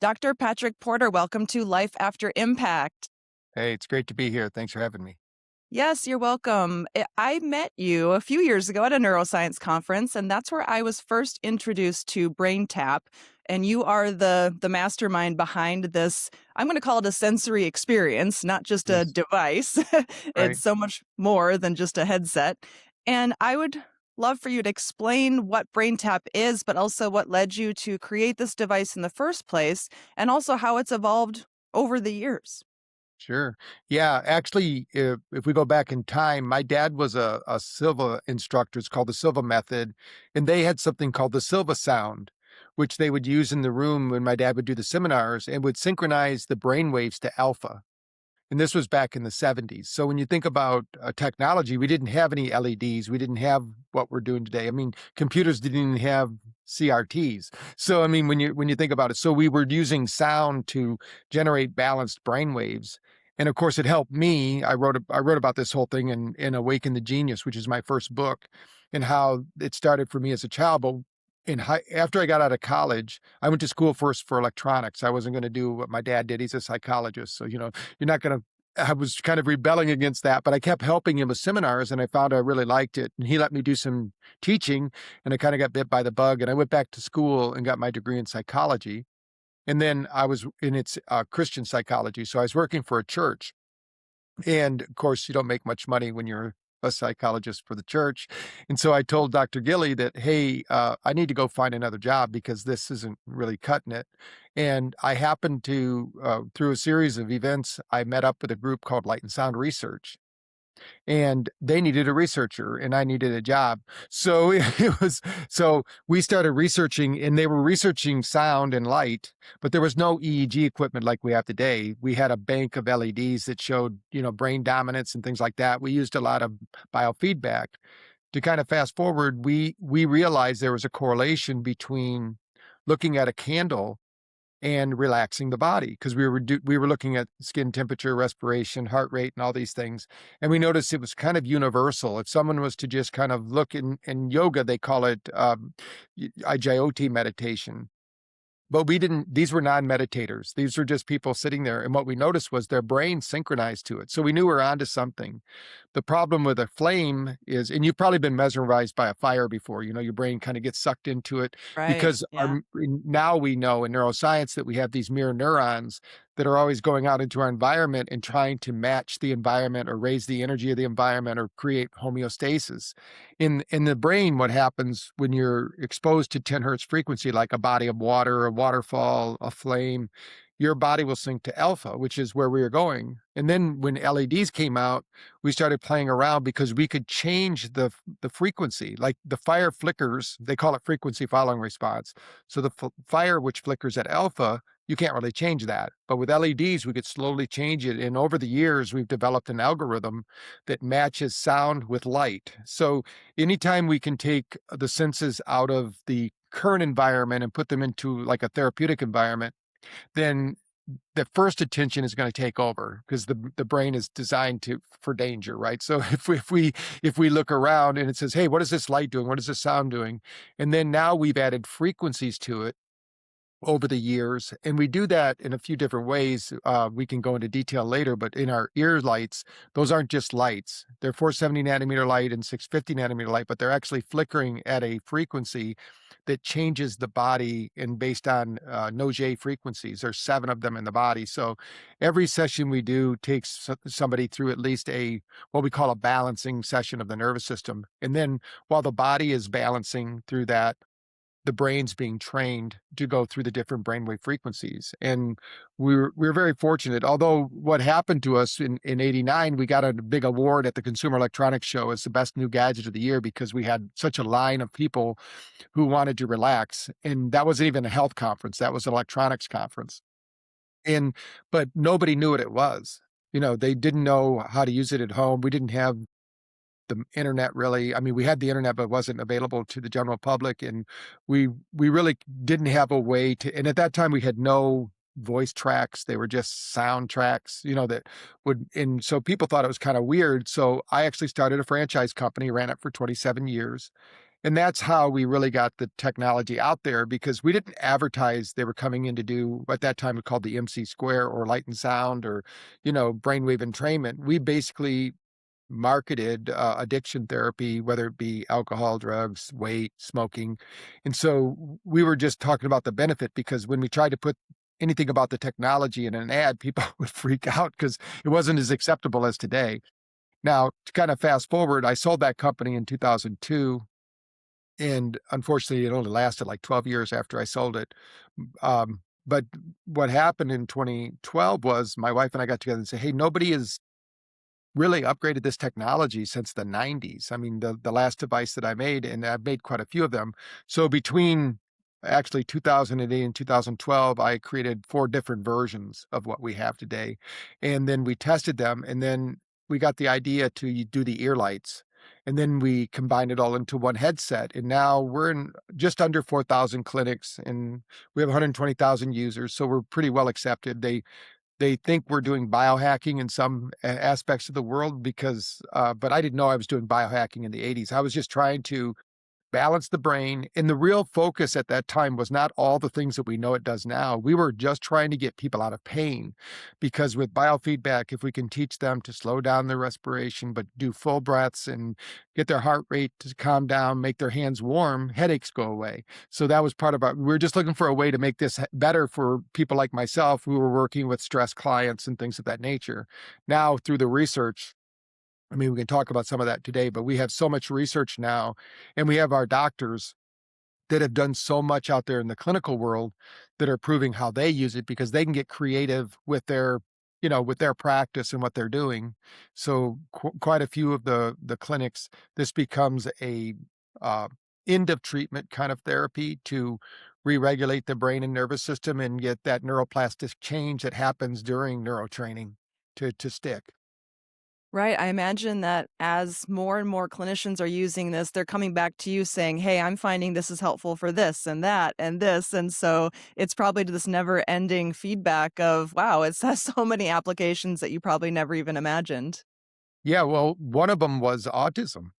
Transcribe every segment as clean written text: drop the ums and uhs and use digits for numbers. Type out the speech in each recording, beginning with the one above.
Dr. Patrick Porter, welcome to Life After Impact. Hey, it's great to be here. Thanks for having me. Yes, you're welcome. I met you a few years ago at a neuroscience conference, and that's where I was first introduced to BrainTap. And you are the mastermind behind this. I'm going to call it a sensory experience, not just a Yes. device. Right. It's so much more than just a headset. And I would love for you to explain what BrainTap is, but also what led you to create this device in the first place, and also how it's evolved over the years. Sure. Yeah. Actually, if we go back in time, my dad was a Silva instructor. It's called the Silva method. And they had something called the Silva sound, which they would use in the room when my dad would do the seminars and would synchronize the brain waves to alpha. And this was back in the 70s. So when you think about technology, we didn't have any LEDs. We didn't have what we're doing today. I mean, computers didn't even have CRTs. So I mean, when you think about it, so we were using sound to generate balanced brain waves. And of course, it helped me. I wrote about this whole thing in Awaken the Genius, which is my first book, and how it started for me as a child. But after I got out of college, I went to school first for electronics. I wasn't going to do what my dad did. He's a psychologist, so you're not going to. I was kind of rebelling against that, but I kept helping him with seminars and I found I really liked it. And he let me do some teaching and I kind of got bit by the bug. And I went back to school and got my degree in psychology. And then I was in its Christian psychology. So I was working for a church. And of course, you don't make much money when you're a psychologist for the church. And so I told Dr. Gilly that, hey, I need to go find another job because this isn't really cutting it. And I happened to, through a series of events, I met up with a group called Light and Sound Research and they needed a researcher and I needed a job. So so we started researching and they were researching sound and light, but there was no EEG equipment like we have today. We had a bank of LEDs that showed, brain dominance and things like that. We used a lot of biofeedback. To kind of fast forward, we realized there was a correlation between looking at a candle and relaxing the body because we were looking at skin temperature, respiration, heart rate, and all these things, and we noticed it was kind of universal. If someone was to just kind of look in yoga, they call it IJOT meditation. But we didn't, these were non-meditators. These were just people sitting there. And what we noticed was their brain synchronized to it. So we knew we were onto something. The problem with a flame is, and you've probably been mesmerized by a fire before, your brain kind of gets sucked into it Right. because Yeah. now we know in neuroscience that we have these mirror neurons that are always going out into our environment and trying to match the environment or raise the energy of the environment or create homeostasis. In the brain, what happens when you're exposed to 10 hertz frequency, like a body of water, a waterfall, a flame, your body will sync to alpha, which is where we are going. And then when LEDs came out, we started playing around because we could change the frequency. Like the fire flickers, they call it frequency following response. So the fire which flickers at alpha, you can't really change that. But with LEDs, we could slowly change it. And over the years, we've developed an algorithm that matches sound with light. So anytime we can take the senses out of the current environment and put them into like a therapeutic environment, then the first attention is going to take over because the brain is designed for danger, right? So if we look around and it says, hey, what is this light doing? What is this sound doing? And then now we've added frequencies to it over the years. And we do that in a few different ways. We can go into detail later, but in our ear lights, those aren't just lights. They're 470 nanometer light and 650 nanometer light, but they're actually flickering at a frequency that changes the body and based on Noget frequencies. There's 7 of them in the body. So every session we do takes somebody through at least what we call a balancing session of the nervous system. And then while the body is balancing through that, the brain's being trained to go through the different brainwave frequencies. And we're very fortunate. Although what happened to us in '89, we got a big award at the Consumer Electronics Show as the best new gadget of the year because we had such a line of people who wanted to relax. And that wasn't even a health conference. That was an electronics conference. And but nobody knew what it was. They didn't know how to use it at home. We didn't have the internet really. I mean, we had the internet, but it wasn't available to the general public. And we really didn't have a way to, and at that time we had no voice tracks. They were just sound tracks, that would, and so people thought it was kind of weird. So I actually started a franchise company, ran it for 27 years. And that's how we really got the technology out there because we didn't advertise they were coming in to do what that time we called the MC square or light and sound or, brainwave entrainment. We basically marketed addiction therapy, whether it be alcohol, drugs, weight, smoking. And so we were just talking about the benefit because when we tried to put anything about the technology in an ad, people would freak out because it wasn't as acceptable as today. Now, to kind of fast forward, I sold that company in 2002. And unfortunately, it only lasted like 12 years after I sold it. But what happened in 2012 was my wife and I got together and said, hey, nobody has really upgraded this technology since the 90s. I mean, the last device that I made, and I've made quite a few of them. So between actually 2008 and 2012, I created 4 different versions of what we have today. And then we tested them, and then we got the idea to do the ear lights. And then we combined it all into one headset. And now we're in just under 4,000 clinics and we have 120,000 users. So we're pretty well accepted. They think we're doing biohacking in some aspects of the world because, but I didn't know I was doing biohacking in the 80s. I was just trying to balance the brain. And the real focus at that time was not all the things that we know it does now. We were just trying to get people out of pain because with biofeedback, if we can teach them to slow down their respiration, but do full breaths and get their heart rate to calm down, make their hands warm, headaches go away. So that was part of our, we were just looking for a way to make this better for people like myself who were working with stress clients and things of that nature. Now, through the research, I mean, we can talk about some of that today, but we have so much research now, and we have our doctors that have done so much out there in the clinical world that are proving how they use it because they can get creative with with their practice and what they're doing. So quite a few of the clinics, this becomes a uh, end of treatment kind of therapy to re-regulate the brain and nervous system and get that neuroplastic change that happens during neurotraining to stick. Right. I imagine that as more and more clinicians are using this, they're coming back to you saying, hey, I'm finding this is helpful for this and that and this. And so it's probably this never ending feedback of, wow, it has so many applications that you probably never even imagined. Yeah, well, one of them was autism.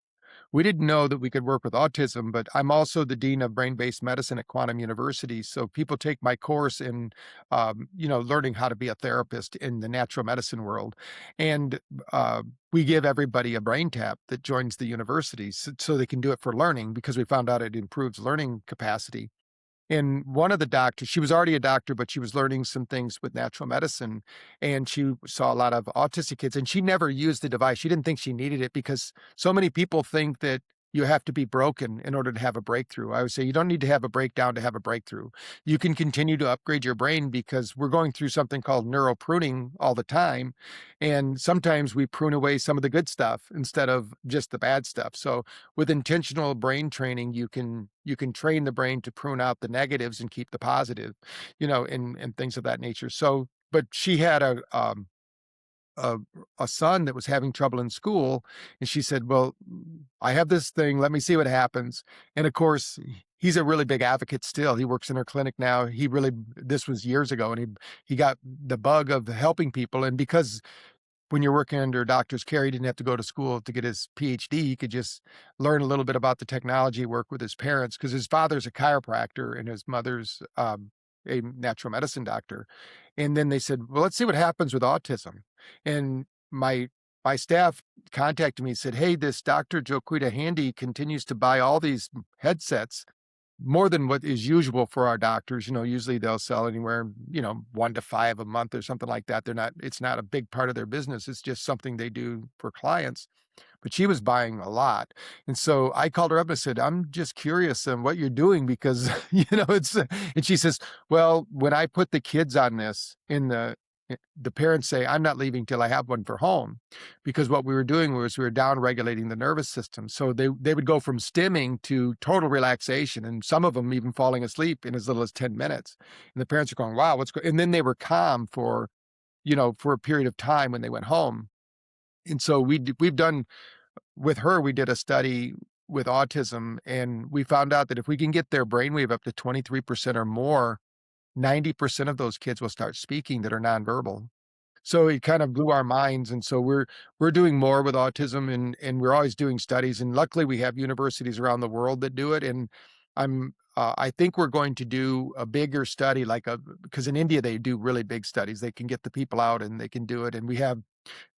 We didn't know that we could work with autism, but I'm also the dean of brain-based medicine at Quantum University. So people take my course in, learning how to be a therapist in the natural medicine world, and we give everybody a brain tap that joins the university, so they can do it for learning because we found out it improves learning capacity. And one of the doctors, she was already a doctor, but she was learning some things with natural medicine, and she saw a lot of autistic kids, and she never used the device. She didn't think she needed it because so many people think that you have to be broken in order to have a breakthrough. I would say you don't need to have a breakdown to have a breakthrough. You can continue to upgrade your brain because we're going through something called neural pruning all the time, and sometimes we prune away some of the good stuff instead of just the bad stuff. So with intentional brain training, you can train the brain to prune out the negatives and keep the positive, and things of that nature. So, but she had a a son that was having trouble in school, and she said, "Well, I have this thing. Let me see what happens." And of course, he's a really big advocate still. He works in her clinic now. He really, this was years ago, and he got the bug of helping people, and because when you're working under a doctor's care, he didn't have to go to school to get his PhD. He could just learn a little bit about the technology, work with his parents, because his father's a chiropractor and his mother's a natural medicine doctor. And then they said, "Well, let's see what happens with autism." And my staff contacted me and said, "Hey, this Dr. Joquita Handy continues to buy all these headsets more than what is usual for our doctors. Usually they'll sell anywhere, 1 to 5 a month or something like that. It's not a big part of their business. It's just something they do for clients. But she was buying a lot. And so I called her up and said, "I'm just curious on what you're doing because, it's," and she says, "Well, when I put the kids on this the parents say, 'I'm not leaving till I have one for home.' Because what we were doing was we were down regulating the nervous system. So they would go from stimming to total relaxation, and some of them even falling asleep in as little as 10 minutes. And the parents are going, 'Wow, what's going?' And then they were calm for a period of time when they went home. And so we've done with her, we did a study with autism, and we found out that if we can get their brainwave up to 23% or more, 90% of those kids will start speaking that are nonverbal. So it kind of blew our minds, and so we're doing more with autism, and we're always doing studies, and luckily we have universities around the world that do it, and I think we're going to do a bigger study like a because in India they do really big studies. They can get the people out and they can do it, and we have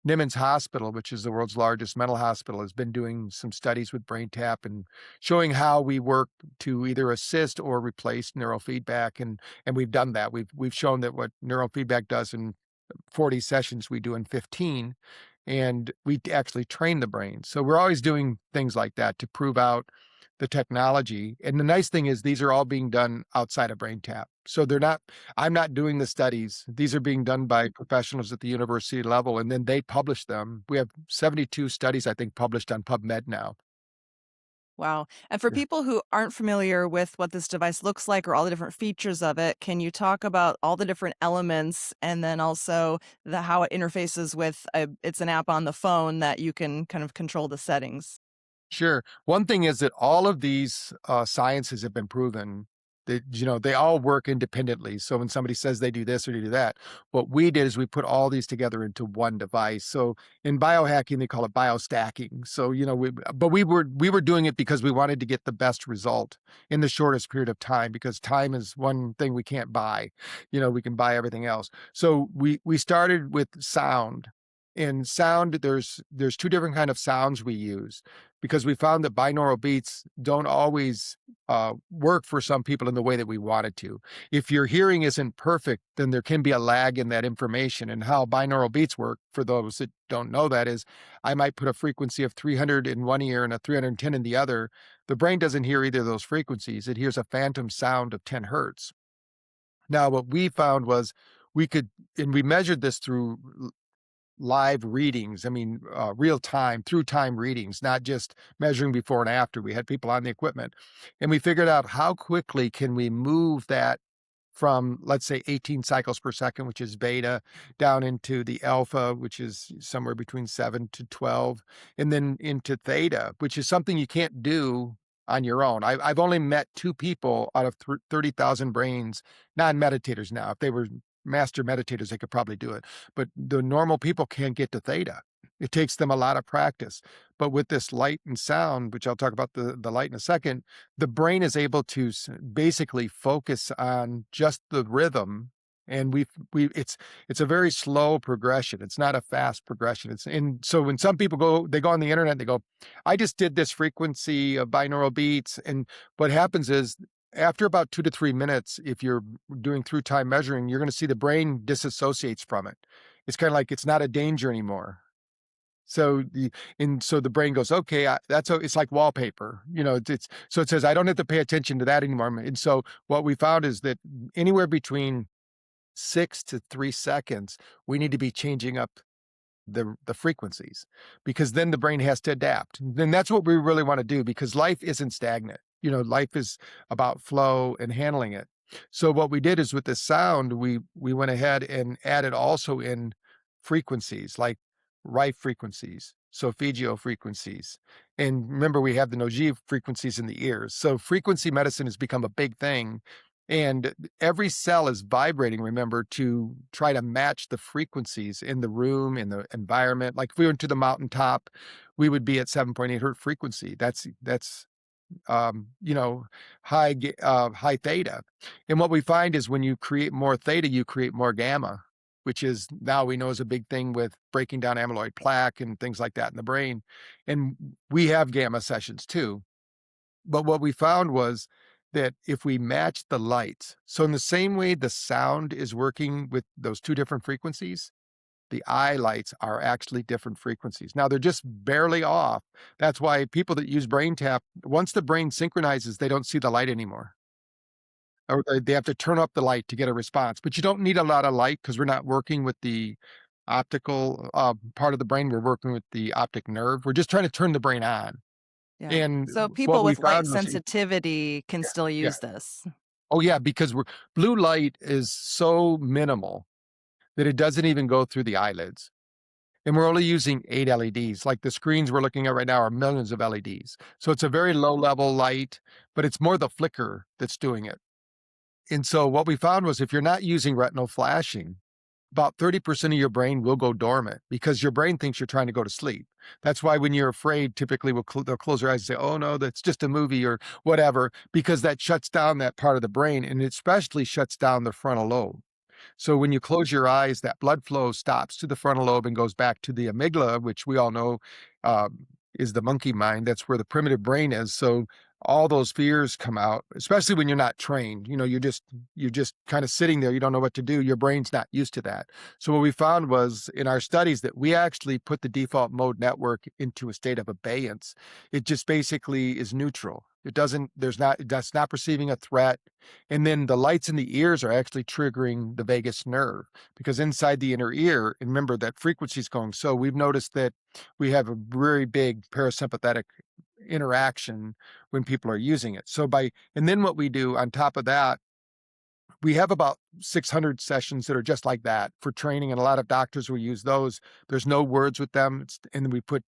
Nimitz Hospital, which is the world's largest mental hospital, has been doing some studies with BrainTap and showing how we work to either assist or replace neurofeedback, and we've done that. We've shown that what neurofeedback does in 40 sessions, we do in 15, and we actually train the brain. So we're always doing things like that to prove out the technology. And the nice thing is these are all being done outside of BrainTap. So they're not I'm not doing the studies. These are being done by professionals at the university level, and then they publish them. We have 72 studies, I think, published on PubMed now. Wow. And for Yeah. people who aren't familiar with what this device looks like or all the different features of it, can you talk about all the different elements and then also how it interfaces with it's an app on the phone that you can kind of control the settings? Sure. One thing is that all of these sciences have been proven that, they all work independently. So when somebody says they do this or they do that, what we did is we put all these together into one device. So in biohacking, they call it biostacking. So, but we were doing it because we wanted to get the best result in the shortest period of time, because time is one thing we can't buy. We can buy everything else. So we started with sound. In sound, there's two different kind of sounds we use because we found that binaural beats don't always work for some people in the way that we want it to. If your hearing isn't perfect, then there can be a lag in that information. And how binaural beats work, for those that don't know that, is I might put a frequency of 300 in one ear and a 310 in the other. The brain doesn't hear either of those frequencies. It hears a phantom sound of 10 hertz. Now, what we found was we could, and we measured this through live readings. I mean, real time, through time readings, not just measuring before and after. We had people on the equipment, and we figured out how quickly can we move that from, let's say, 18 cycles per second, which is beta, down into the alpha, which is somewhere between 7 to 12, and then into theta, which is something you can't do on your own. I've only met two people out of 30,000 brains, non-meditators now. If they were master meditators, they could probably do it. But the normal people can't get to theta. It takes them a lot of practice. But with this light and sound, which I'll talk about the light in a second, the brain is able to basically focus on just the rhythm. And it's a very slow progression. It's not a fast progression. And so when some people they go on the internet, they go, I just did this frequency of binaural beats. And what happens is after about 2 to 3 minutes, if you're doing through time measuring, you're going to see the brain disassociates from it. It's kind of like it's not a danger anymore. So the brain goes, okay, it's like wallpaper, so it says, I don't have to pay attention to that anymore. And so what we found is that anywhere between 6 to 3 seconds, we need to be changing up the frequencies, because then the brain has to adapt. Then that's what we really want to do, because life isn't stagnant. Life is about flow and handling it. So what we did is with the sound, we went ahead and added also in frequencies like Rife frequencies, solfeggio frequencies. And remember, we have the Nogive frequencies in the ears. So frequency medicine has become a big thing. And every cell is vibrating, remember, to try to match the frequencies in the room, in the environment. Like if we went to the mountaintop, we would be at 7.8 hertz frequency. That's you know, high theta. And what we find is when you create more theta, you create more gamma, which is now we know is a big thing with breaking down amyloid plaque and things like that in the brain. And we have gamma sessions too. But what we found was that if we match the lights, so in the same way the sound is working with those two different frequencies, the eye lights are actually different frequencies. Now they're just barely off. That's why people that use BrainTap, once the brain synchronizes, they don't see the light anymore. Or they have to turn up the light to get a response. But you don't need a lot of light because we're not working with the optical part of the brain. We're working with the optic nerve. We're just trying to turn the brain on. Yeah. And So what people we with light found was, sensitivity can yeah, still yeah. use this. Oh yeah, because blue light is so minimal that it doesn't even go through the eyelids. And we're only using 8 LEDs. Like the screens we're looking at right now are millions of LEDs. So it's a very low level light, but it's more the flicker that's doing it. And so what we found was if you're not using retinal flashing, about 30% of your brain will go dormant because your brain thinks you're trying to go to sleep. That's why when you're afraid, typically they'll close their eyes and say, "Oh no, that's just a movie," or whatever, because that shuts down that part of the brain, and it especially shuts down the frontal lobe. So when you close your eyes, that blood flow stops to the frontal lobe and goes back to the amygdala, which we all know is the monkey mind. That's where the primitive brain is. So all those fears come out, especially when you're not trained. You're just kind of sitting there. You don't know what to do. Your brain's not used to that. So what we found was in our studies that we actually put the default mode network into a state of abeyance. It just basically is neutral. It doesn't. That's not perceiving a threat. And then the lights in the ears are actually triggering the vagus nerve because inside the inner ear, and remember that frequency is going. So we've noticed that we have a very big parasympathetic interaction when people are using it. And then what we do on top of that, we have about 600 sessions that are just like that for training, and a lot of doctors will use those. There's no words with them, and then we put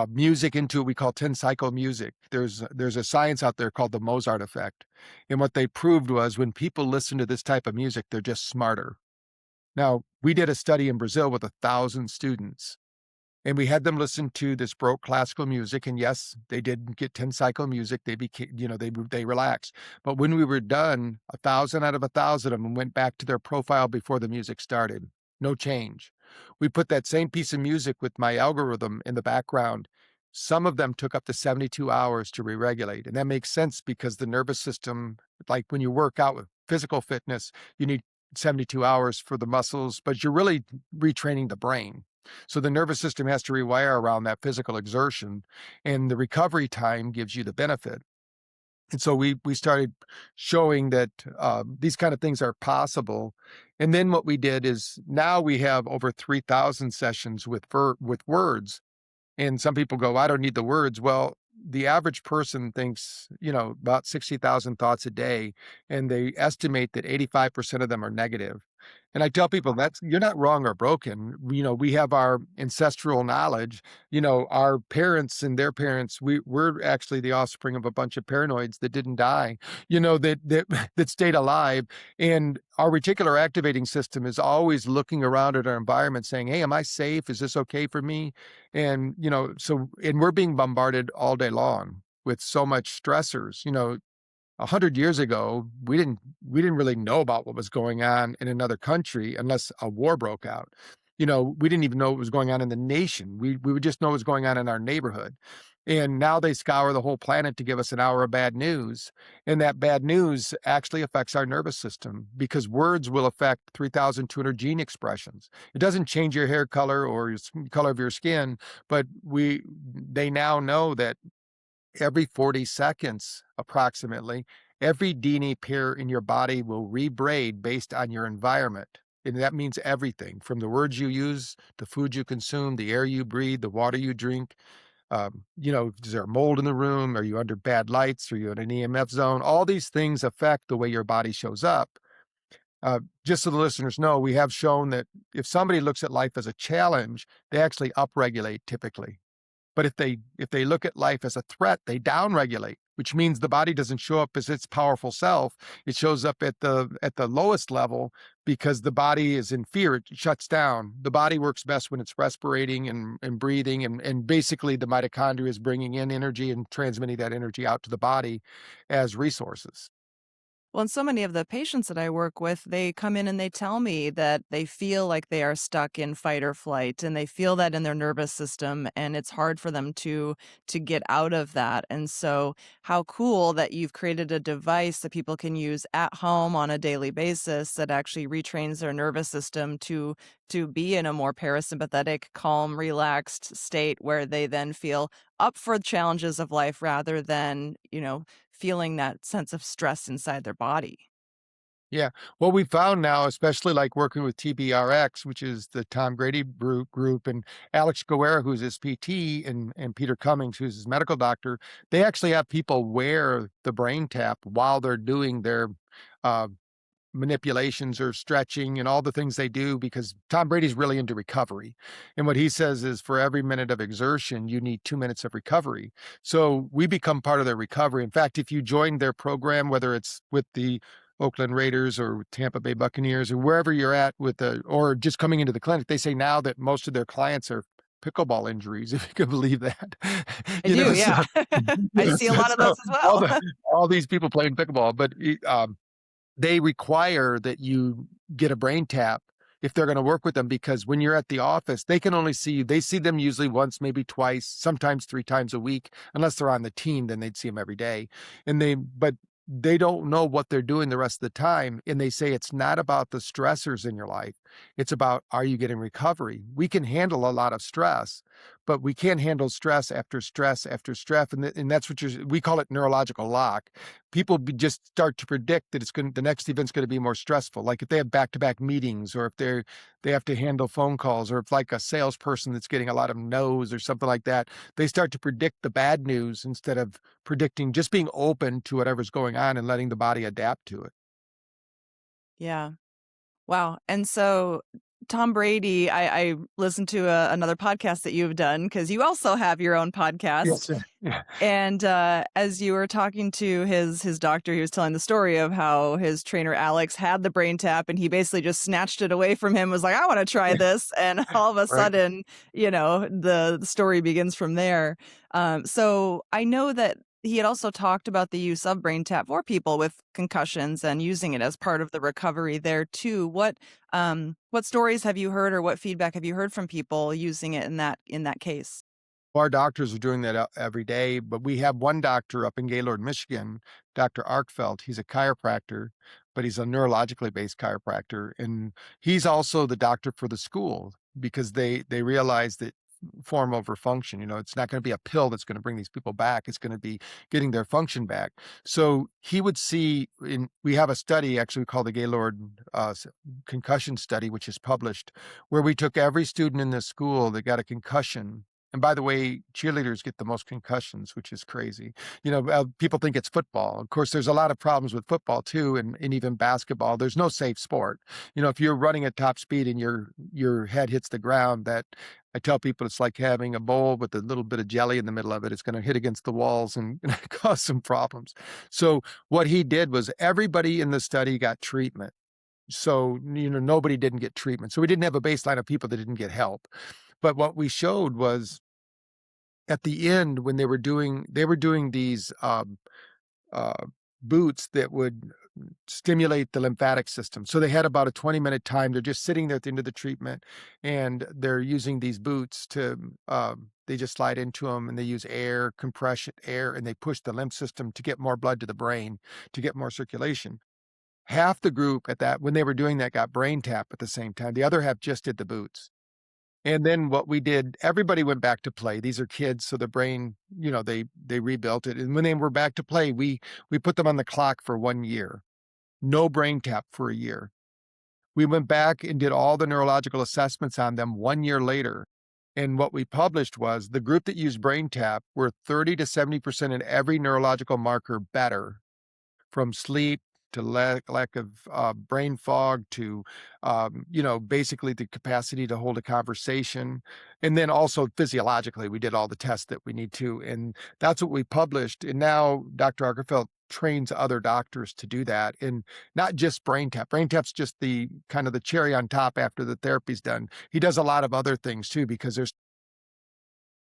music into it. We call 10 cycle music. There's a science out there called the Mozart effect, and what they proved was when people listen to this type of music, they're just smarter. Now, we did a study in Brazil with 1,000 students, and we had them listen to this Baroque classical music, and yes, they did get 10 cycle music. They became, they relaxed. But when we were done, 1,000 out of 1,000 of them went back to their profile before the music started. No change. We put that same piece of music with my algorithm in the background. Some of them took up to 72 hours to re-regulate, and that makes sense because the nervous system, like when you work out with physical fitness, you need 72 hours for the muscles, but you're really retraining the brain. So the nervous system has to rewire around that physical exertion, and the recovery time gives you the benefit. And so we started showing that these kind of things are possible. And then what we did is now we have over 3,000 sessions with words, and some people go, "I don't need the words." Well, the average person thinks, about 60,000 thoughts a day, and they estimate that 85% of them are negative. And I tell people that's you're not wrong or broken. We have our ancestral knowledge. Our parents and their parents, we're actually the offspring of a bunch of paranoids that didn't die, that that stayed alive. And our reticular activating system is always looking around at our environment saying, "Hey, am I safe? Is this okay for me?" And, and we're being bombarded all day long with so much stressors. 100 years ago, we didn't really know about what was going on in another country unless a war broke out. We didn't even know what was going on in the nation. We would just know what was going on in our neighborhood. And now they scour the whole planet to give us an hour of bad news. And that bad news actually affects our nervous system because words will affect 3,200 gene expressions. It doesn't change your hair color or color of your skin, but they now know that every 40 seconds, approximately, every DNA pair in your body will rebraid based on your environment. And that means everything from the words you use, the food you consume, the air you breathe, the water you drink. Is there mold in the room? Are you under bad lights? Are you in an EMF zone? All these things affect the way your body shows up. Just so the listeners know, we have shown that if somebody looks at life as a challenge, they actually upregulate typically. But if they look at life as a threat, they downregulate, which means the body doesn't show up as its powerful self. It shows up at the lowest level because the body is in fear. It shuts down. The body works best when it's respirating and breathing, and basically the mitochondria is bringing in energy and transmitting that energy out to the body as resources. Well, and so many of the patients that I work with, they come in and they tell me that they feel like they are stuck in fight or flight, and they feel that in their nervous system, and it's hard for them to get out of that. And so how cool that you've created a device that people can use at home on a daily basis that actually retrains their nervous system to be in a more parasympathetic, calm, relaxed state where they then feel up for the challenges of life rather than, feeling that sense of stress inside their body. Yeah. What we found now, especially like working with TBRX, which is the Tom Grady group, and Alex Guerra, who's his PT, and Peter Cummings, who's his medical doctor, they actually have people wear the brain tap while they're doing their uh, manipulations or stretching and all the things they do because Tom Brady's really into recovery. And what he says is for every minute of exertion, you need 2 minutes of recovery. So we become part of their recovery. In fact, if you join their program, whether it's with the Oakland Raiders or Tampa Bay Buccaneers or wherever you're at with the or just coming into the clinic, they say now that most of their clients are pickleball injuries, if you can believe that. I do, So yeah. I yeah, see a lot of so those as all well. the all these people playing pickleball, but they require that you get a brain tap if they're gonna work with them because when you're at the office, they can only see you they see them usually once, maybe twice, sometimes 3 times a week. Unless they're on the team, then they'd see them every day. But they don't know what they're doing the rest of the time, and they say it's not about the stressors in your life. It's about, are you getting recovery? We can handle a lot of stress, but we can't handle stress after stress after stress, and that's what we call it neurological lock. People just start to predict that the next event's going to be more stressful. Like if they have back-to-back meetings, or if they have to handle phone calls, or if like a salesperson that's getting a lot of no's or something like that, they start to predict the bad news instead of predicting, just being open to whatever's going on and letting the body adapt to it. Yeah. Wow. And so Tom Brady, I listened to another podcast that you've done because you also have your own podcast. Yes. Yeah. And as you were talking to his doctor, he was telling the story of how his trainer Alex had the brain tap, and he basically just snatched it away from him. Was like, "I want to try this," and all of a Right. sudden, the story begins from there. So I know that he had also talked about the use of brain tap for people with concussions and using it as part of the recovery there too. What stories have you heard, or what feedback have you heard from people using it in that case? Our doctors are doing that every day, but we have one doctor up in Gaylord, Michigan, Dr. Arkfeld. He's a chiropractor, but he's a neurologically based chiropractor, and he's also the doctor for the school because they realize that form over function. It's not going to be a pill that's going to bring these people back. It's going to be getting their function back. So he would see. We have a study actually called the Gaylord concussion study, which is published, where we took every student in the school that got a concussion. And by the way, cheerleaders get the most concussions, which is crazy. People think it's football. Of course, there's a lot of problems with football too, and even basketball. There's no safe sport. If you're running at top speed and your head hits the ground, that I tell people it's like having a bowl with a little bit of jelly in the middle of it. It's going to hit against the walls and cause some problems. So what he did was everybody in the study got treatment. So, nobody didn't get treatment. So we didn't have a baseline of people that didn't get help. But what we showed was at the end when they were doing these uh, boots that would stimulate the lymphatic system. So they had about a 20-minute time. They're just sitting there at the end of the treatment, and they're using these boots to. They just slide into them, and they use air compression, air, and they push the lymph system to get more blood to the brain, to get more circulation. Half the group at that when they were doing that got brain tap at the same time. The other half just did the boots. And then what we did, everybody went back to play. These are kids, so the brain, they rebuilt it. And when they were back to play, we put them on the clock for 1 year. No brain tap for a year. We went back and did all the neurological assessments on them 1 year later. And what we published was the group that used brain tap were 30 to 70% in every neurological marker better, from sleep to lack of brain fog to, basically the capacity to hold a conversation. And then also physiologically, we did all the tests that we need to. And that's what we published. And now Dr. Argerfeld trains other doctors to do that. And not just brain tap. Brain tap's just the kind of the cherry on top after the therapy's done. He does a lot of other things too, because there's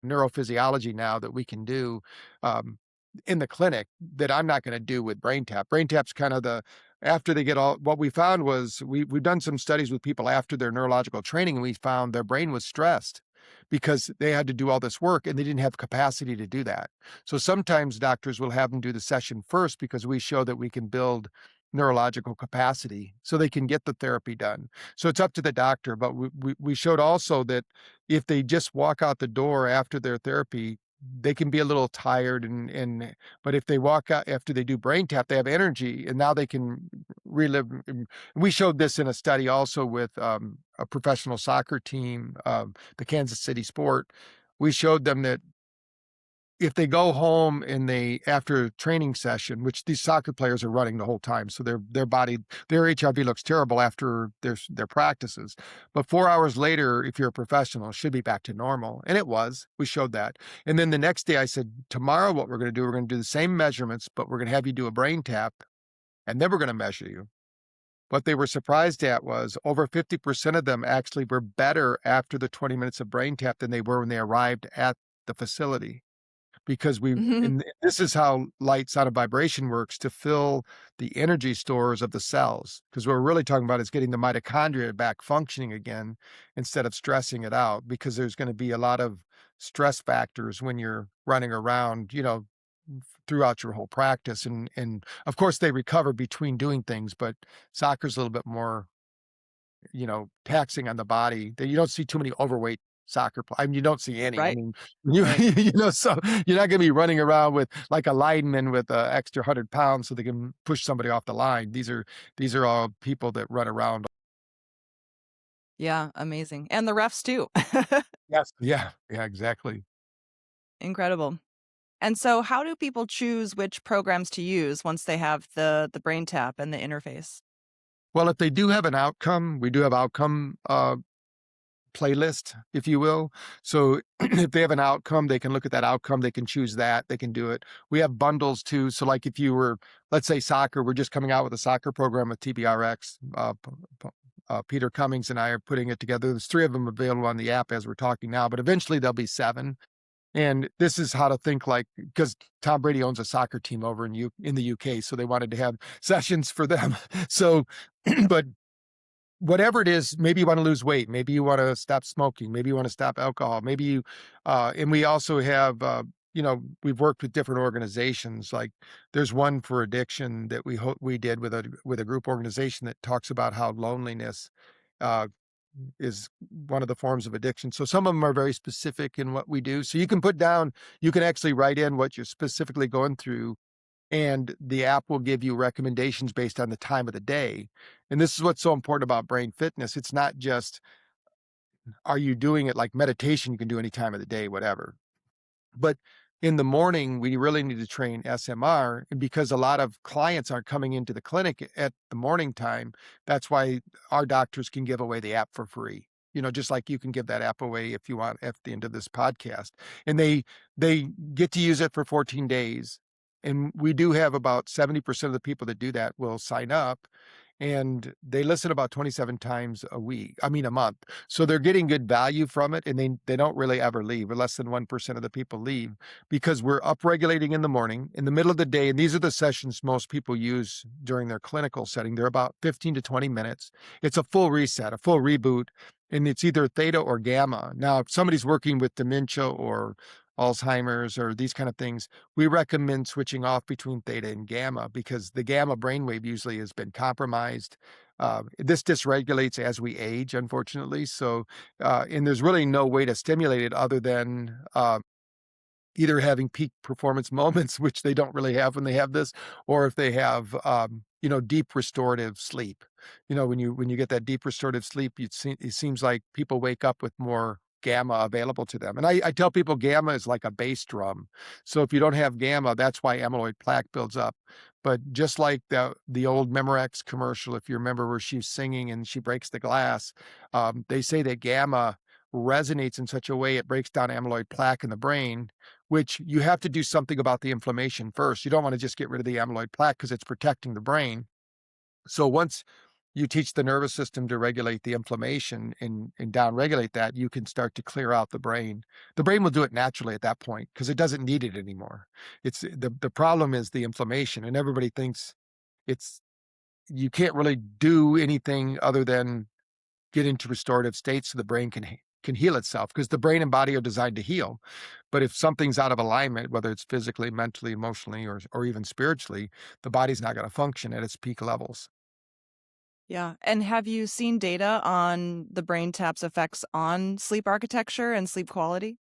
neurophysiology now that we can do um, in the clinic that I'm not going to do with BrainTap. BrainTap's kind of after they get all, what we found was we've done some studies with people after their neurological training, and we found their brain was stressed because they had to do all this work and they didn't have capacity to do that. So sometimes doctors will have them do the session first because we show that we can build neurological capacity so they can get the therapy done. So it's up to the doctor, but we showed also that if they just walk out the door after their therapy, they can be a little tired and but if they walk out after they do brain tap, they have energy and now they can relive. We showed this in a study also with a professional soccer team, the Kansas City Sport. We showed them that if they go home and they after a training session, which these soccer players are running the whole time, so their HRV looks terrible after their practices. But 4 hours later, if you're a professional, it should be back to normal. And it was. We showed that. And then the next day I said, tomorrow what we're going to do the same measurements, but we're going to have you do a brain tap. and then we're gonna measure you. What they were surprised at was over 50% of them actually were better after the 20 minutes of brain tap than they were when they arrived at the facility. Because we and this is how light, sound, and vibration works to fill the energy stores of the cells. Because what we're really talking about is getting the mitochondria back functioning again instead of stressing it out, because there's gonna be a lot of stress factors when you're running around, throughout your whole practice, and of course, they recover between doing things, but soccer's a little bit more, taxing on the body. That you don't see too many overweight I mean, you don't see any. I Right, mean, right. so you're not gonna be running around with like a lineman with a extra 100 pounds so they can push somebody off the line. These are all people that run around. Yeah, amazing. And the refs too. Yes. Yeah, yeah, exactly. Incredible. And so how do people choose which programs to use once they have the brain tap and the interface? Well, if they do have an outcome, we do have outcome, playlist, if you will. So if they have an outcome, they can look at that outcome, they can choose that, they can do it. We have bundles too. So like if you were, let's say soccer, we're just coming out with a soccer program with TBRX. Peter Cummings and I are putting it together. There's 3 of them available on the app as we're talking now, but eventually there'll be 7. And this is how to think like, because Tom Brady owns a soccer team over in the UK, so they wanted to have sessions for them. So, but whatever it is, maybe you wanna lose weight, maybe you wanna stop smoking, maybe you wanna stop alcohol, maybe you and we also have, we've worked with different organizations, like, there's one for addiction that we did with a group organization that talks about how loneliness, uh, is one of the forms of addiction. So some of them are very specific in what we do. So you can actually write in what you're specifically going through, and the app will give you recommendations based on the time of the day. And this is what's so important about brain fitness. It's not just, are you doing it like meditation, you can do any time of the day, whatever. But in the morning, we really need to train SMR. And because a lot of clients aren't coming into the clinic at the morning time, that's why our doctors can give away the app for free. Just like you can give that app away if you want at the end of this podcast. And they get to use it for 14 days. And we do have about 70% of the people that do that will sign up, and they listen about 27 times a month. So they're getting good value from it, and they don't really ever leave, or less than 1% of the people leave, because we're upregulating in the morning, in the middle of the day, and these are the sessions most people use during their clinical setting. They're about 15 to 20 minutes. It's a full reset, a full reboot, and it's either theta or gamma. Now, if somebody's working with dementia or Alzheimer's or these kind of things, we recommend switching off between theta and gamma because the gamma brainwave usually has been compromised. This dysregulates as we age, unfortunately. So, and there's really no way to stimulate it other than either having peak performance moments, which they don't really have when they have this, or if they have, deep restorative sleep. When you get that deep restorative sleep, it seems like people wake up with more gamma available to them. And I tell people gamma is like a bass drum. So if you don't have gamma, that's why amyloid plaque builds up. But just like the old Memorex commercial, if you remember where she's singing and she breaks the glass, they say that gamma resonates in such a way it breaks down amyloid plaque in the brain, which you have to do something about the inflammation first. You don't want to just get rid of the amyloid plaque because it's protecting the brain. So once you teach the nervous system to regulate the inflammation and downregulate that, you can start to clear out the brain. The brain will do it naturally at that point because it doesn't need it anymore. It's the problem is the inflammation, and everybody thinks it's you can't really do anything other than get into restorative states so the brain can heal itself, because the brain and body are designed to heal. But if something's out of alignment, whether it's physically, mentally, emotionally, or even spiritually, the body's not going to function at its peak levels. Yeah. And have you seen data on the brain tap's effects on sleep architecture and sleep quality?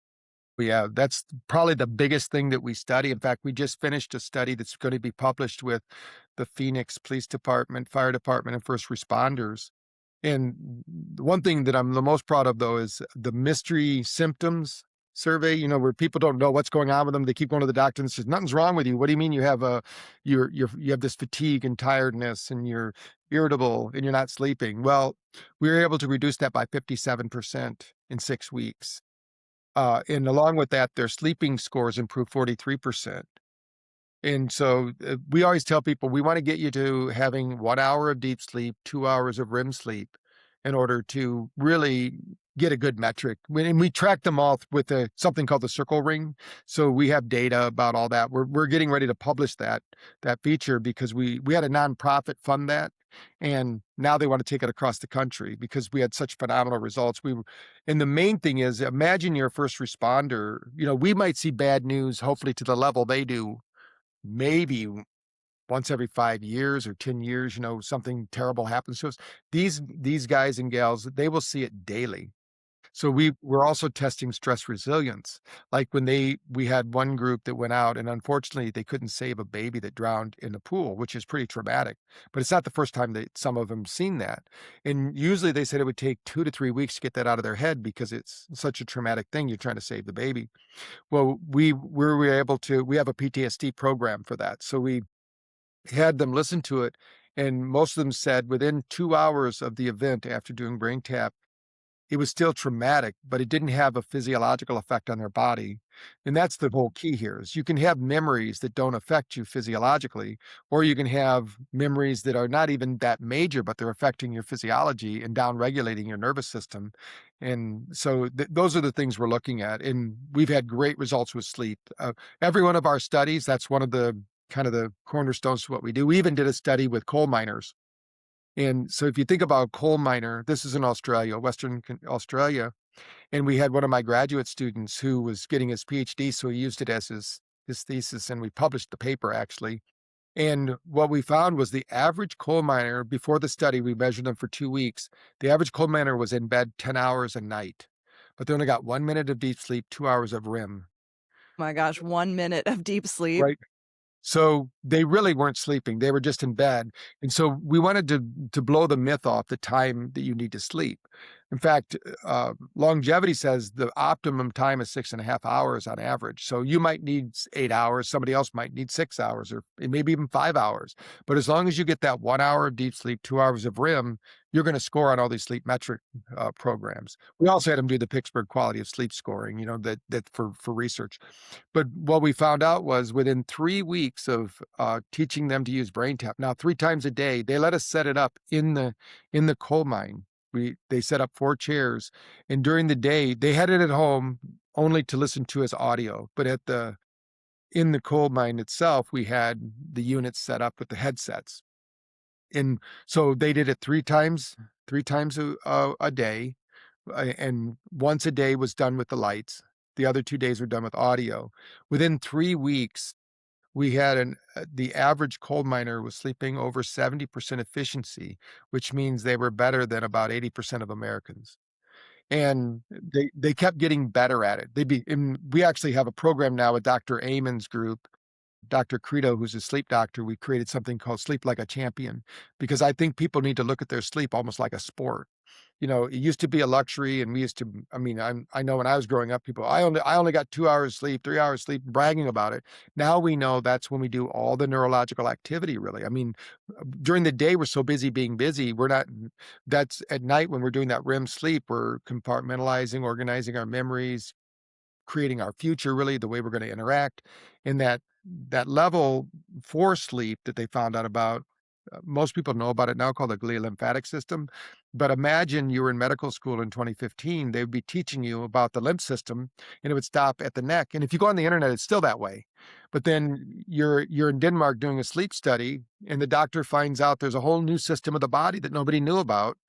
Yeah, that's probably the biggest thing that we study. In fact, we just finished a study that's going to be published with the Phoenix Police Department, Fire Department, and first responders. And the one thing that I'm the most proud of, though, is the mystery symptoms survey, where people don't know what's going on with them. They keep going to the doctor and says, nothing's wrong with you. What do you mean you have you have this fatigue and tiredness and you're irritable and you're not sleeping? Well, we were able to reduce that by 57% in 6 weeks. And along with that, their sleeping scores improved 43%. And so, we always tell people we wanna get you to having 1 hour of deep sleep, 2 hours of REM sleep in order to really get a good metric. And we track them all with something called the circle ring. So we have data about all that. We're getting ready to publish that feature because we had a nonprofit fund that, and now they wanna take it across the country because we had such phenomenal results. And the main thing is, imagine you're a first responder. We might see bad news, hopefully to the level they do, maybe once every 5 years or 10 years, something terrible happens to us. These guys and gals, they will see it daily. So we're also testing stress resilience. Like we had one group that went out and unfortunately they couldn't save a baby that drowned in the pool, which is pretty traumatic. But it's not the first time that some of them seen that. And usually they said it would take 2 to 3 weeks to get that out of their head because it's such a traumatic thing. You're trying to save the baby. Well, we were able to, we have a PTSD program for that. So we had them listen to it, and most of them said within 2 hours of the event after doing brain tap, it was still traumatic, but it didn't have a physiological effect on their body. And that's the whole key here is you can have memories that don't affect you physiologically, or you can have memories that are not even that major, but they're affecting your physiology and downregulating your nervous system. And so those are the things we're looking at. And we've had great results with sleep. Every one of our studies, that's one of the kind of the cornerstones to what we do. We even did a study with coal miners, and so if you think about a coal miner, this is in Australia, Australia, and we had one of my graduate students who was getting his PhD, so he used it as his thesis, and we published the paper actually. And what we found was the average coal miner before the study, we measured them for 2 weeks. The average coal miner was in bed 10 hours a night, but they only got 1 minute of deep sleep, 2 hours of REM. My gosh, 1 minute of deep sleep. Right. So they really weren't sleeping, they were just in bed, and so we wanted to blow the myth off the time that you need to sleep. In fact, longevity says the optimum time is 6.5 hours on average, so you might need 8 hours, somebody else might need 6 hours or maybe even 5 hours, but as long as you get that 1 hour of deep sleep, 2 hours of REM, you're gonna score on all these sleep metric, programs. We also had them do the Pittsburgh Quality of Sleep scoring, that for research. But what we found out was within 3 weeks of, teaching them to use BrainTap, now 3 times a day, they let us set it up in the coal mine. They set up 4 chairs, and during the day, they had it at home only to listen to as audio, but in the coal mine itself, we had the units set up with the headsets. And so they did it 3 times a day, and once a day was done with the lights. The other 2 days were done with audio. Within 3 weeks, we had the average coal miner was sleeping over 70% efficiency, which means they were better than about 80% of Americans. And they kept getting better at it. And we actually have a program now with Dr. Amon's group, Dr. Credo, who's a sleep doctor. We created something called Sleep Like a Champion because I think people need to look at their sleep almost like a sport. It used to be a luxury, and we used to. I mean, I know when I was growing up, people, I only got 2 hours sleep, 3 hours sleep, bragging about it. Now we know that's when we do all the neurological activity. Really, I mean, during the day we're so busy being busy. We're not. That's at night when we're doing that REM sleep. We're compartmentalizing, organizing our memories, creating our future, really the way we're going to interact. And that level 4 sleep that they found out about, most people know about it now, called the glial lymphatic system. But imagine you were in medical school in 2015, they would be teaching you about the lymph system, and it would stop at the neck. And if you go on the internet, it's still that way. But then you're in Denmark doing a sleep study, and the doctor finds out there's a whole new system of the body that nobody knew about.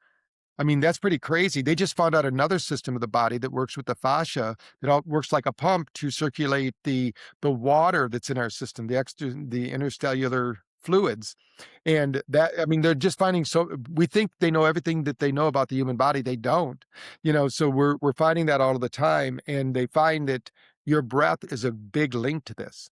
I mean, that's pretty crazy. They just found out another system of the body that works with the fascia, that all works like a pump to circulate the water that's in our system, the interstellar fluids. And that, I mean, they're just finding, so we think they know everything that they know about the human body. They don't. So we're finding that all the time. And they find that your breath is a big link to this.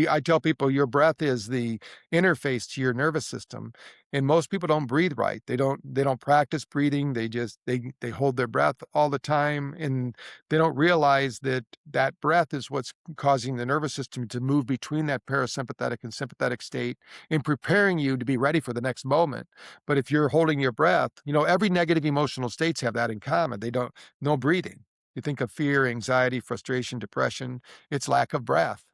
I tell people your breath is the interface to your nervous system, and most people don't breathe right. They don't practice breathing. They hold their breath all the time, and they don't realize that that breath is what's causing the nervous system to move between that parasympathetic and sympathetic state and preparing you to be ready for the next moment. But if you're holding your breath, every negative emotional states have that in common. They don't no breathing. You think of fear, anxiety, frustration, depression, it's lack of breath.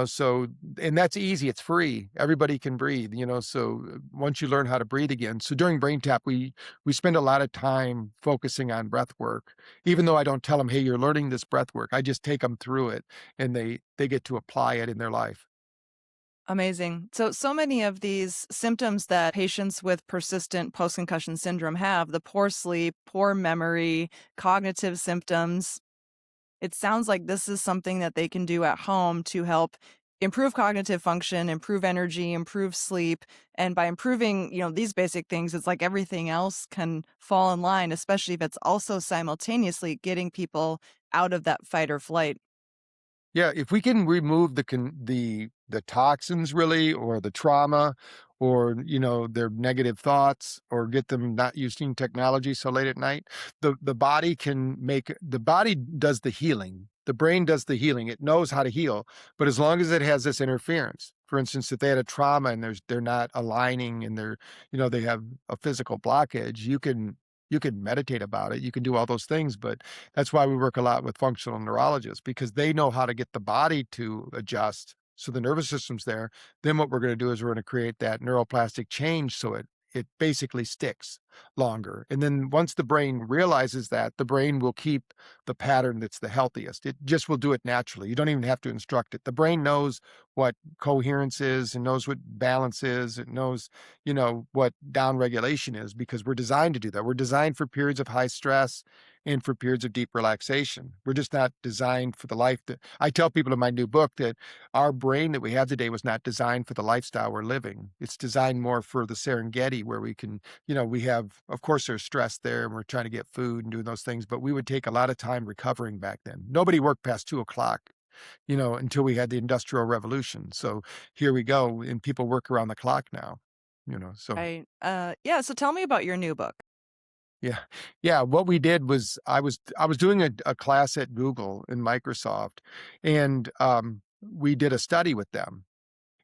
So and that's easy, it's free. Everybody can breathe, so once you learn how to breathe again. So during Brain Tap, we spend a lot of time focusing on breath work. Even though I don't tell them, "Hey, you're learning this breath work." I just take them through it and they get to apply it in their life. Amazing. So many of these symptoms that patients with persistent post-concussion syndrome have, the poor sleep, poor memory, cognitive symptoms, it sounds like this is something that they can do at home to help improve cognitive function, improve energy, improve sleep, and by improving, these basic things, it's like everything else can fall in line, especially if it's also simultaneously getting people out of that fight or flight. Yeah, if we can remove the toxins really, or the trauma, or, their negative thoughts, or get them not using technology so late at night, the body can make the body does the healing. The brain does the healing. It knows how to heal, but as long as it has this interference, for instance, if they had a trauma and they're not aligning and they have a physical blockage, you can meditate about it. You can do all those things, but that's why we work a lot with functional neurologists because they know how to get the body to adjust. So the nervous system's there. Then what we're going to do is we're going to create that neuroplastic change so it basically sticks longer. And then once the brain realizes that, the brain will keep the pattern that's the healthiest. It just will do it naturally. You don't even have to instruct it. The brain knows what coherence is and knows what balance is. It knows, what down regulation is because we're designed to do that. We're designed for periods of high stress and for periods of deep relaxation. We're just not designed for the life that I tell people in my new book that our brain that we have today was not designed for the lifestyle we're living. It's designed more for the Serengeti where we can, we have, of course, there's stress there and we're trying to get food and doing those things, but we would take a lot of time recovering back then. Nobody worked past 2 o'clock, until we had the Industrial Revolution. So here we go. And people work around the clock now, so. Yeah, so tell me about your new book. Yeah. Yeah, what we did was I was doing a class at Google and Microsoft, and, we did a study with them.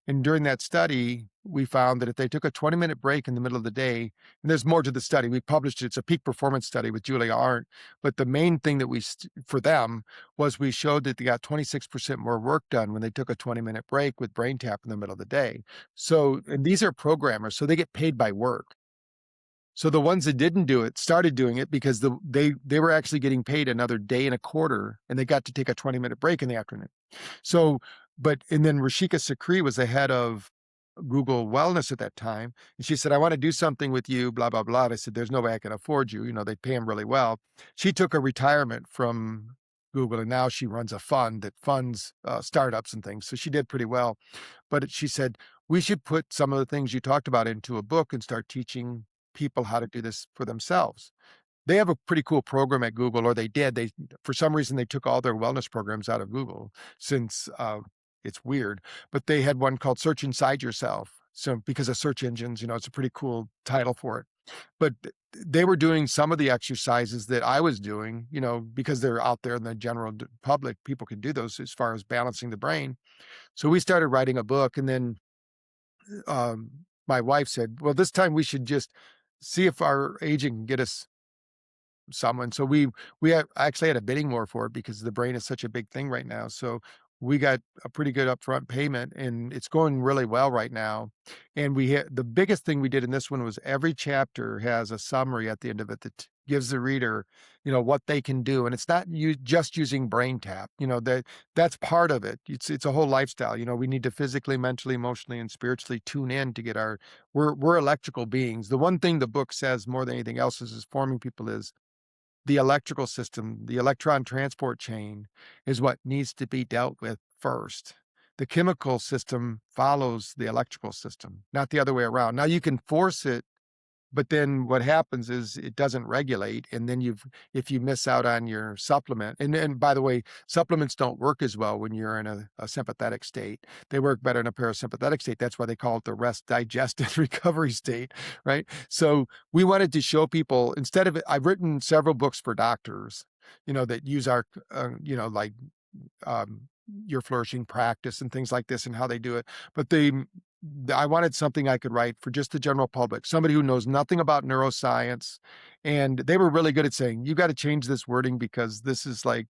And during that study, we found that if they took a 20-minute break in the middle of the day, and there's more to the study, we published it, it's a peak performance study with Julia Arndt, but the main thing that for them was we showed that they got 26% more work done when they took a 20-minute break with BrainTap in the middle of the day. So, and these are programmers, so they get paid by work. So the ones that didn't do it started doing it because they were actually getting paid another day and a quarter, and they got to take a 20-minute break in the afternoon. So, and then Rashika Sakri was the head of Google Wellness at that time, and she said, "I want to do something with you, blah, blah, blah." And I said, "There's no way I can afford you." They pay him really well. She took a retirement from Google, and now she runs a fund that funds startups and things. So she did pretty well. But she said, "We should put some of the things you talked about into a book and start teaching people how to do this for themselves." They have a pretty cool program at Google, or they did. For some reason, they took all their wellness programs out of Google since it's weird, but they had one called Search Inside Yourself. So because of search engines, it's a pretty cool title for it. But they were doing some of the exercises that I was doing, because they're out there in the general public. People can do those as far as balancing the brain. So we started writing a book, and then my wife said, "Well, this time we should just see if our agent can get us someone." So actually had a bidding war for it because the brain is such a big thing right now. So we got a pretty good upfront payment, and it's going really well right now. And the biggest thing we did in this one was every chapter has a summary at the end of it that gives the reader, what they can do. And it's not you just using brain tap, that's part of it. It's a whole lifestyle. We need to physically, mentally, emotionally, and spiritually tune in to get we're electrical beings. The one thing the book says more than anything else is forming people is the electrical system, the electron transport chain is what needs to be dealt with first. The chemical system follows the electrical system, not the other way around. Now you can force it, but then what happens is it doesn't regulate, and then if you miss out on your supplement, and by the way, supplements don't work as well when you're in a sympathetic state. They work better in a parasympathetic state. That's why they call it the rest, digest, and recovery state, right? So we wanted to show people instead of I've written several books for doctors, that use our, like um, your flourishing practice and things like this and how they do it. But I wanted something I could write for just the general public, somebody who knows nothing about neuroscience. And they were really good at saying, "You got to change this wording because this is like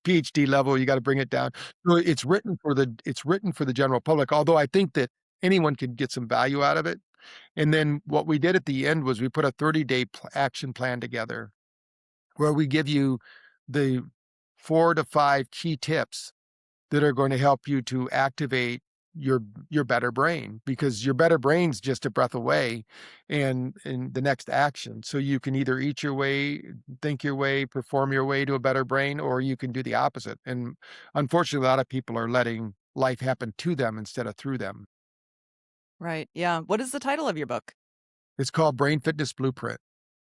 PhD level, you gotta bring it down. So it's written for the general public, although I think that anyone can get some value out of it. And then what we did at the end was we put a 30-day action plan together where we give you the 4 to 5 key tips that are going to help you to activate your your better brain, because your better brain's just a breath away and the next action. So you can either eat your way, think your way, perform your way to a better brain, or you can do the opposite. And unfortunately, a lot of people are letting life happen to them instead of through them. Right. Yeah. What is the title of your book? It's called Brain Fitness Blueprint.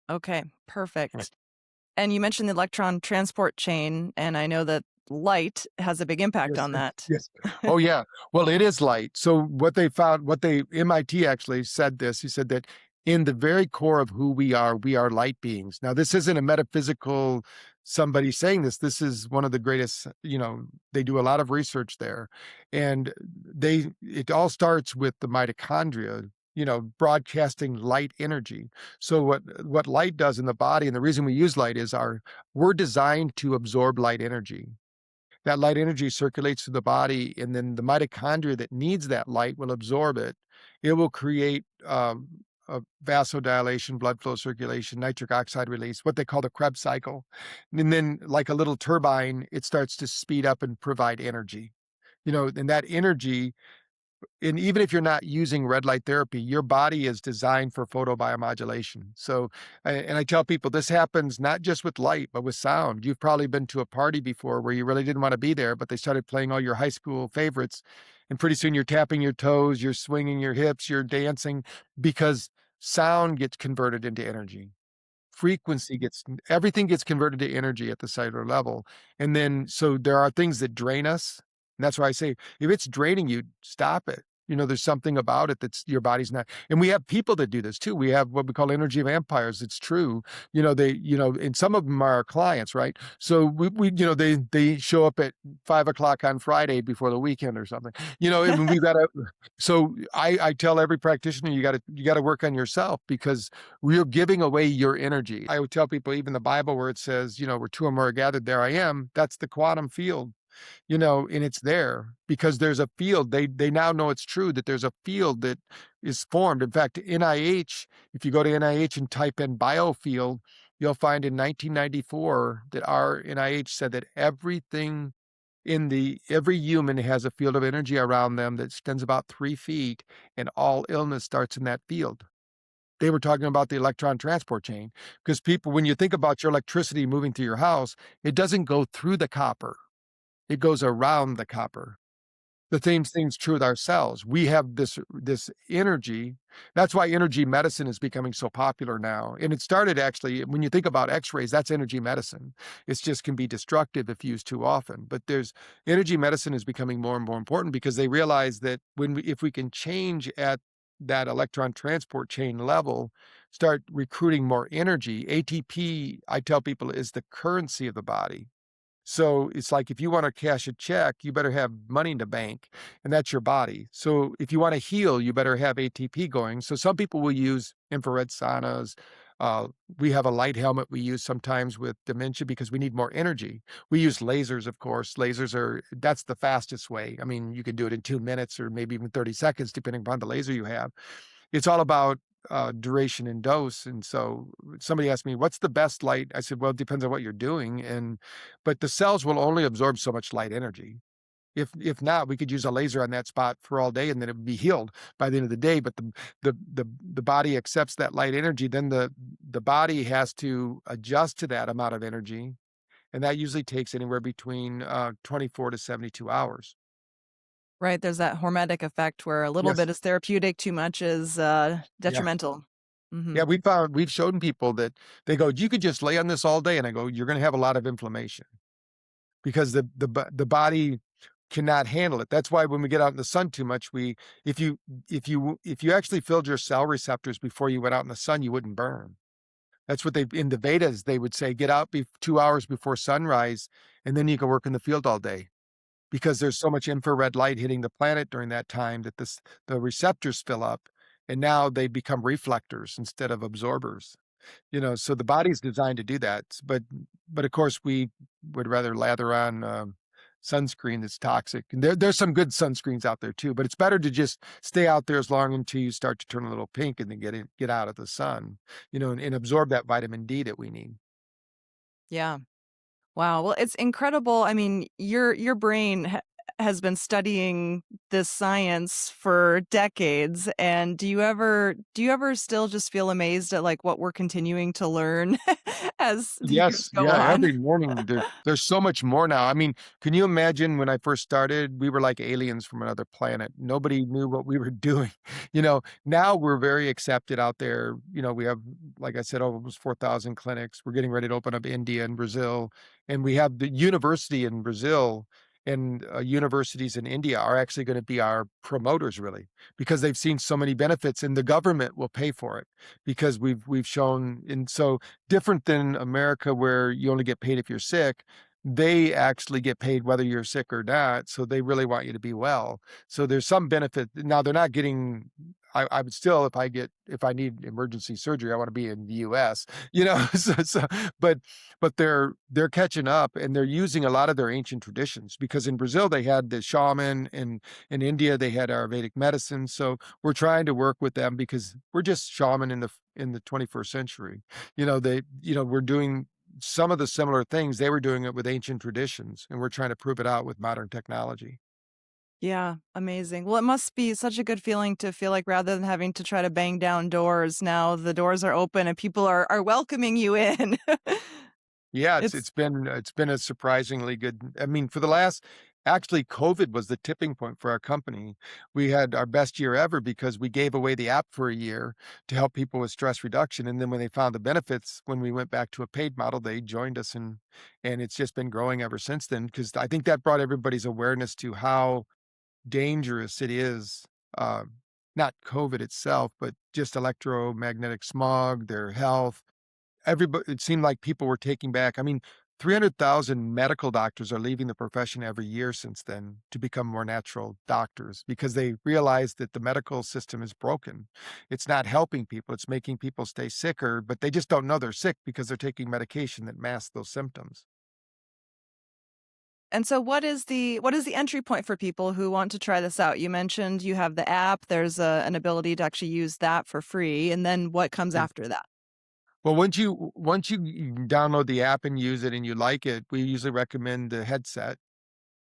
Okay, Right. perfect. And you mentioned the electron transport chain, and I know that light has a big impact Yes, on that. yes. Oh, yeah. Well, it is light. So what they MIT actually said this, he said that in the very core of who we are light beings. Now, this isn't a metaphysical somebody saying this. This is one of the greatest, they do a lot of research there. And it all starts with the mitochondria, broadcasting light energy. So what light does in the body, and the reason we use light is we're designed to absorb light energy. That light energy circulates through the body, and then the mitochondria that needs that light will absorb it. It will create a vasodilation, blood flow circulation, nitric oxide release, what they call the Krebs cycle. And then, like a little turbine, it starts to speed up and provide energy. And that energy, and even if you're not using red light therapy, your body is designed for photobiomodulation. So, and I tell people this happens not just with light, but with sound. You've probably been to a party before where you really didn't want to be there, but they started playing all your high school favorites. And pretty soon you're tapping your toes, you're swinging your hips, you're dancing, because sound gets converted into energy. Frequency gets Everything gets converted to energy at the cellular level. And then so there are things that drain us. And that's why I say, if it's draining you, stop it. There's something about it that's your body's not. And we have people that do this too. We have what we call energy vampires. It's true. And some of them are our clients, right? So they show up at 5 o'clock on Friday before the weekend or something. I mean, we've got to. So I tell every practitioner, you got to work on yourself, because you're giving away your energy. I would tell people, even the Bible where it says, where two or more are gathered, there I am, that's the quantum field, and it's there because there's a field. They now know it's true that there's a field that is formed. In fact, NIH, if you go to NIH and type in biofield, you'll find in 1994 that our NIH said that every human has a field of energy around them that extends about 3 feet, and all illness starts in that field. They were talking about the electron transport chain, because people, when you think about your electricity moving through your house, it doesn't go through the copper. It goes around the copper. The same thing's true with our cells. We have this energy. That's why energy medicine is becoming so popular now. And it started, actually, when you think about X-rays, that's energy medicine. It's just can be destructive if used too often. But there's energy medicine is becoming more and more important, because they realize that if we can change at that electron transport chain level, start recruiting more energy. ATP, I tell people, is the currency of the body. So it's like, if you want to cash a check, you better have money in the bank, and that's your body. So if you want to heal, you better have ATP going. So some people will use infrared saunas. Uh, we have a light helmet we use sometimes with dementia because we need more energy. We use lasers, of course. That's the fastest way. I mean, you can do it in 2 minutes or maybe even 30 seconds, depending upon the laser you have. It's all about duration and dose. And so somebody asked me, what's the best light? I said, well, it depends on what you're doing. But the cells will only absorb so much light energy. If not, we could use a laser on that spot for all day, and then it would be healed by the end of the day. But the body accepts that light energy. Then the body has to adjust to that amount of energy. And that usually takes anywhere between 24 to 72 hours. Right, there's that hormetic effect where a little Yes. bit is therapeutic, too much is, Yeah. detrimental. Yeah, Mhm. we've shown people that they go, "You could just lay on this all day," and I go, "You're gonna have a lot of inflammation because the body cannot handle it." That's why when we get out in the sun too much, if you if you actually filled your cell receptors before you went out in the sun, you wouldn't burn. That's what they in the Vedas, they would say, "Get out 2 hours before sunrise, and then you can work in the field all day." Because there's so much infrared light hitting the planet during that time that the receptors fill up, and now they become reflectors instead of absorbers. So the body's designed to do that, but of course would rather lather on, sunscreen that's toxic. And there's some good sunscreens out there too, but it's better to just stay out there as long until you start to turn a little pink and then get out of the sun, and absorb that vitamin D that we need. Yeah. Wow. Well, it's incredible. I mean, your brain has been studying this science for decades. And do you ever still just feel amazed at like what we're continuing to learn as the years Yes, go yeah, on? every morning there's so much more now. I mean, can you imagine when I first started, we were like aliens from another planet. Nobody knew what we were doing. Now we're very accepted out there. We have, like I said, almost 4,000 clinics. We're getting ready to open up India and Brazil, and we have the university in Brazil and universities in India are actually going to be our promoters really because they've seen so many benefits and the government will pay for it because we've shown. And so different than America where you only get paid if you're sick, they actually get paid whether you're sick or not, so they really want you to be well. So there's some benefit. Now they're not getting. I would still, if I need emergency surgery, I wanna be in the US, but they're catching up and they're using a lot of their ancient traditions because in Brazil, they had the shaman, and in India, they had Ayurvedic medicine, so we're trying to work with them because we're just shaman in the 21st century. We're doing some of the similar things. They were doing it with ancient traditions, and we're trying to prove it out with modern technology. Yeah, amazing. Well, it must be such a good feeling to feel like rather than having to try to bang down doors, now the doors are open and people are welcoming you in. Yeah, it's It's it's been it's been a surprisingly good. I mean, for the last actually, COVID was the tipping point for our company. We had our best year ever because we gave away the app for a year to help people with stress reduction, and then when they found the benefits, when we went back to a paid model, they joined us, and it's just been growing ever since then. Because I think that brought everybody's awareness to how dangerous it is, not COVID itself, but just electromagnetic smog, their health. Everybody, it seemed like people were taking back. I mean, 300,000 medical doctors are leaving the profession every year since then to become more natural doctors because they realize that the medical system is broken. It's not helping people, it's making people stay sicker, but they just don't know they're sick because they're taking medication that masks those symptoms. And so what is the entry point for people who want to try this out? You mentioned you have the app, there's an ability to actually use that for free, and then what comes Yeah. after that? Well, once you download the app and use it and you like it, we usually recommend the headset.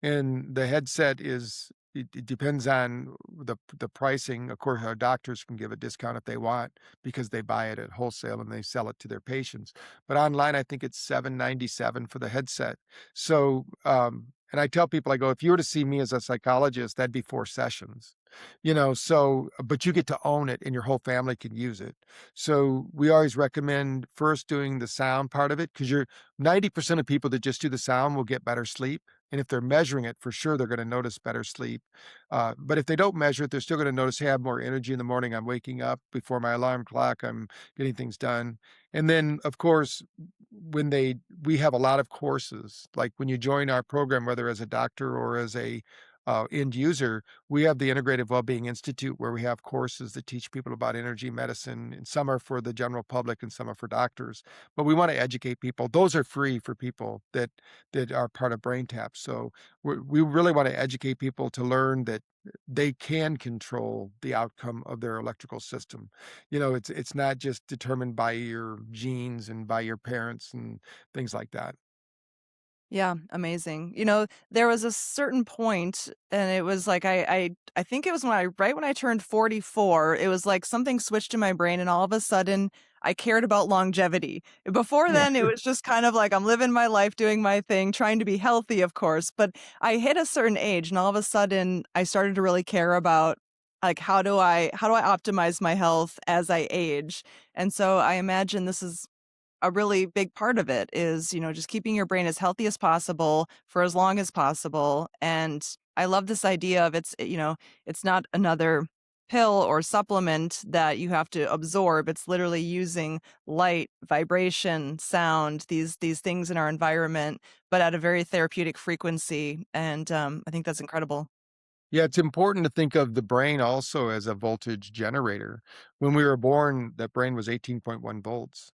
And the headset it depends on the pricing. Of course, our doctors can give a discount if they want because they buy it at wholesale and they sell it to their patients. But online, I think it's 797 for the headset. So, and I tell people, I go, if you were to see me as a psychologist, that'd be 4 sessions. But you get to own it and your whole family can use it. So we always recommend first doing the sound part of it because you're 90% of people that just do the sound will get better sleep. And if they're measuring it, for sure, they're going to notice better sleep. But if they don't measure it, they're still going to notice, hey, I have more energy in the morning. I'm waking up before my alarm clock. I'm getting things done. And then, of course, we have a lot of courses. Like when you join our program, whether as a doctor or as a end user, we have the Integrative Wellbeing Institute where we have courses that teach people about energy medicine, and some are for the general public and some are for doctors. But we want to educate people. Those are free for people that are part of BrainTap. So we really want to educate people to learn that they can control the outcome of their electrical system. It's not just determined by your genes and by your parents and things like that. Yeah, amazing. You know, there was a certain point, and it was like I think it was when I turned 44, it was like something switched in my brain, and all of a sudden I cared about longevity. Before Yeah. then, it was just kind of like I'm living my life, doing my thing, trying to be healthy, of course. But I hit a certain age, and all of a sudden I started to really care about like how do I optimize my health as I age. And so I imagine this is a really big part of it is, just keeping your brain as healthy as possible for as long as possible. And I love this idea of it's not another pill or supplement that you have to absorb. It's literally using light, vibration, sound, these things in our environment, but at a very therapeutic frequency. And I think that's incredible. Yeah, it's important to think of the brain also as a voltage generator. When we were born, the brain was 18.1 volts.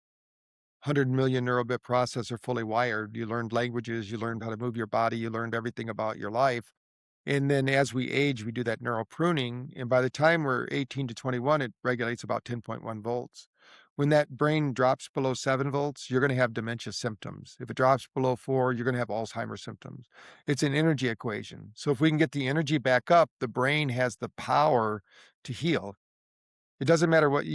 100 million neurobit processor fully wired. You learned languages, you learned how to move your body, you learned everything about your life. And then as we age, we do that neural pruning. And by the time we're 18 to 21, it regulates about 10.1 volts. When that brain drops below 7 volts, you're going to have dementia symptoms. If it drops below 4, you're going to have Alzheimer's symptoms. It's an energy equation. So if we can get the energy back up, the brain has the power to heal. It doesn't matter what,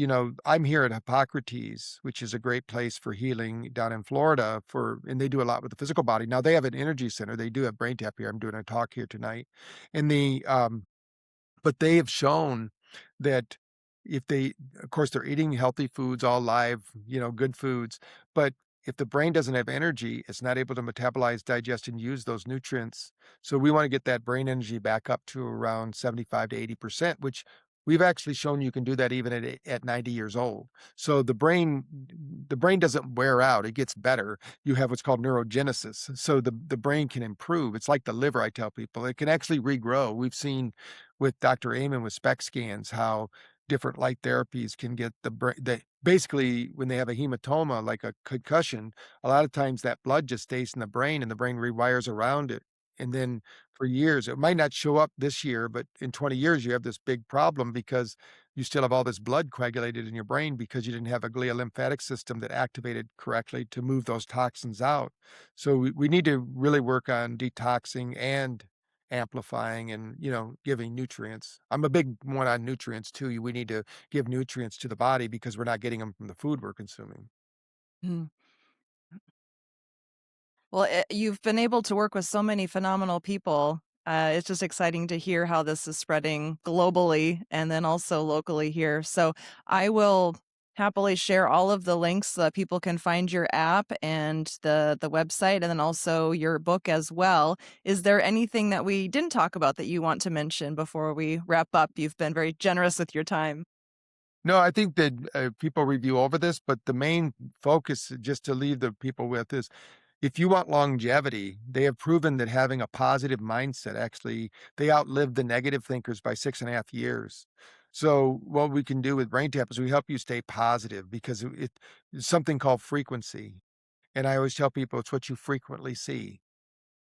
I'm here at Hippocrates, which is a great place for healing down in Florida and they do a lot with the physical body. Now they have an energy center. They do have BrainTap here. I'm doing a talk here tonight. And but they have shown that if they of course, they're eating healthy foods, all live, good foods, but if the brain doesn't have energy, it's not able to metabolize, digest, and use those nutrients. So we wanna get that brain energy back up to around 75 to 80%, which we've actually shown you can do that even at 90 years old. So the brain doesn't wear out, it gets better. You have what's called neurogenesis, so the brain can improve. It's like the liver, I tell people. It can actually regrow. We've seen with Dr. Amen with SPECT scans, how different light therapies can get the brain. Basically, when they have a hematoma, like a concussion, a lot of times that blood just stays in the brain and the brain rewires around it. And then for years, it might not show up this year, but in 20 years, you have this big problem because you still have all this blood coagulated in your brain because you didn't have a glial lymphatic system that activated correctly to move those toxins out. So we need to really work on detoxing and amplifying and, giving nutrients. I'm a big one on nutrients too. We need to give nutrients to the body because we're not getting them from the food we're consuming. Mm. Well, you've been able to work with so many phenomenal people. It's just exciting to hear how this is spreading globally and then also locally here. So I will happily share all of the links so that people can find your app and the website and then also your book as well. Is there anything that we didn't talk about that you want to mention before we wrap up? You've been very generous with your time. No, I think that people review over this, but the main focus, just to leave the people with, is if you want longevity, they have proven that having a positive mindset actually, they outlive the negative thinkers by 6.5 years. So what we can do with BrainTap is we help you stay positive because it's something called frequency. And I always tell people it's what you frequently see.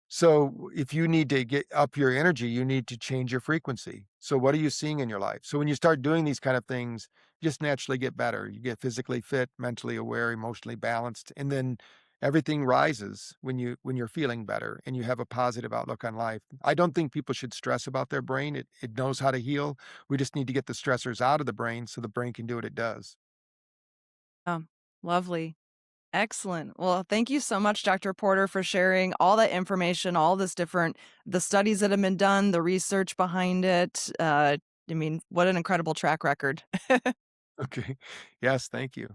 So if you need to get up your energy, you need to change your frequency. So what are you seeing in your life? So when you start doing these kind of things, you just naturally get better. You get physically fit, mentally aware, emotionally balanced, and then everything rises when you're feeling better and you have a positive outlook on life. I don't think people should stress about their brain. It knows how to heal. We just need to get the stressors out of the brain so the brain can do what it does. Lovely. Excellent. Well, thank you so much, Dr. Porter, for sharing all that information, all this different the studies that have been done, the research behind it. I mean, what an incredible track record. Okay. Yes, thank you.